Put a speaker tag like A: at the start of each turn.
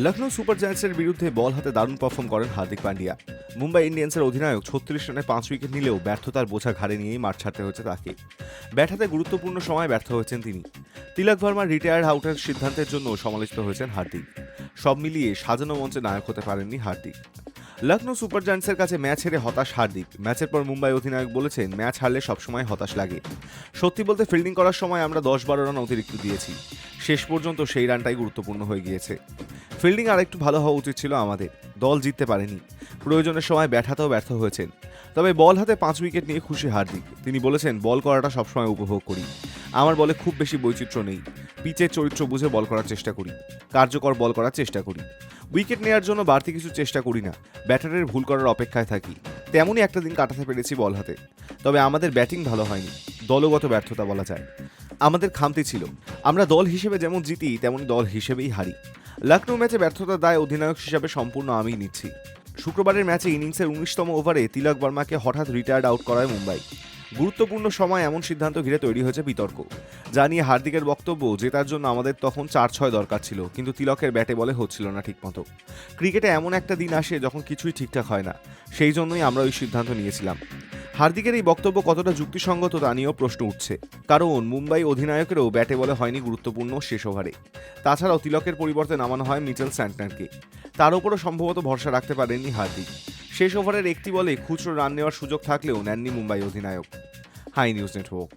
A: Lucknow super জায়ান্টসের বিরুদ্ধে বল হাতে দারুণ পারফর্ম করেন হার্দিক পান্ডিয়া। মুম্বাই ইন্ডিয়ান্সের অধিনায়ক ৩৬ রানে ৫ উইকেট নিলেও ব্যর্থতার বোঝা ঘাড়ে নিয়েই মাঠ ছাড়তে হয়েছে তাকে। ব্যাট হাতে গুরুত্বপূর্ণ সময় ব্যর্থ হয়েছেন তিনি। তিলক ভার্মার রিটায়ার্ড আউটের সিদ্ধান্তের জন্য সমালোচিত হয়েছেন হার্দিক। সব মিলিয়ে সাজানো মঞ্চে নায়ক হতে পারেননি হার্দিক। লখনৌ সুপার জায়ান্টসের কাছে ম্যাচ হেরে হতাশ হার্দিক। ম্যাচের পর মুম্বাই অধিনায়ক বলেছেন, ম্যাচ হারলে সবসময় হতাশ লাগে। সত্যি বলতে ফিল্ডিং করার সময় আমরা ১০-১২ রান অতিরিক্ত দিয়েছি। শেষ পর্যন্ত সেই রানটাই গুরুত্বপূর্ণ হয়ে গিয়েছে। ফিল্ডিং আর একটু ভালো হওয়া উচিত ছিল আমাদের। দল জিততে পারেনি। প্রয়োজনের সময় ব্যাট হাতেও ব্যর্থ হয়েছেন। তবে বল হাতে ৫ উইকেট নিয়ে খুশি হার্দিক। তিনি বলেছেন, বল করাটা সবসময় উপভোগ করি। আমার বলে খুব বেশি বৈচিত্র্য নেই। পিচের চরিত্র বুঝে বল করার চেষ্টা করি। কার্যকর বল করার চেষ্টা করি। উইকেট নেওয়ার জন্য বাড়তি কিছু চেষ্টা করি না। ব্যাটারের ভুল করার অপেক্ষায় থাকি। তেমনই একটা দিন কাটাতে পেরেছি বল হাতে। তবে আমাদের ব্যাটিং ভালো হয়নি। দলগত ব্যর্থতা বলা যায়। আমাদের খামতি ছিল। আমরা দল হিসেবে যেমন জিতি, তেমন দল হিসেবেই হারি। লখনৌ ম্যাচে ব্যর্থতার দায় অধিনায়ক হিসাবে সম্পূর্ণ আমিই নিচ্ছি। শুক্রবারের ম্যাচে ইনিংসের ১৯তম ওভারে তিলক বর্মাকে হঠাৎ রিটায়ার্ড আউট করায় মুম্বাই। গুরুত্বপূর্ণ সময় এমন সিদ্ধান্ত ঘিরে তৈরি হয়েছে বিতর্ক। যা নিয়ে হার্দিকের বক্তব্য, জেতার জন্য আমাদের তখন ৪-৬ দরকার ছিল, কিন্তু তিলকের ব্যাটে বলে হচ্ছিল না ঠিকমতো। ক্রিকেটে এমন একটা দিন আসে যখন কিছুই ঠিকঠাক হয় না। সেই জন্যই আমরা ওই সিদ্ধান্ত নিয়েছিলাম। হার্দিকের এই বক্তব্য কতটা যুক্তিসঙ্গত তা নিয়েও প্রশ্ন উঠছে। কারণ মুম্বাই অধিনায়কেরও ব্যাটে বলে হয়নি গুরুত্বপূর্ণ শেষ ওভারে। তাছাড়াও তিলকের পরিবর্তে নামানো হয় মিচেল স্যান্টনারকে। তার উপরও সম্ভবত ভরসা রাখতে পারেননি হার্দিক। শেষ ওভারের একটি বলে খুচরো রান নেওয়ার সুযোগ থাকলেও নেননি মুম্বাই অধিনায়ক। Hi News network.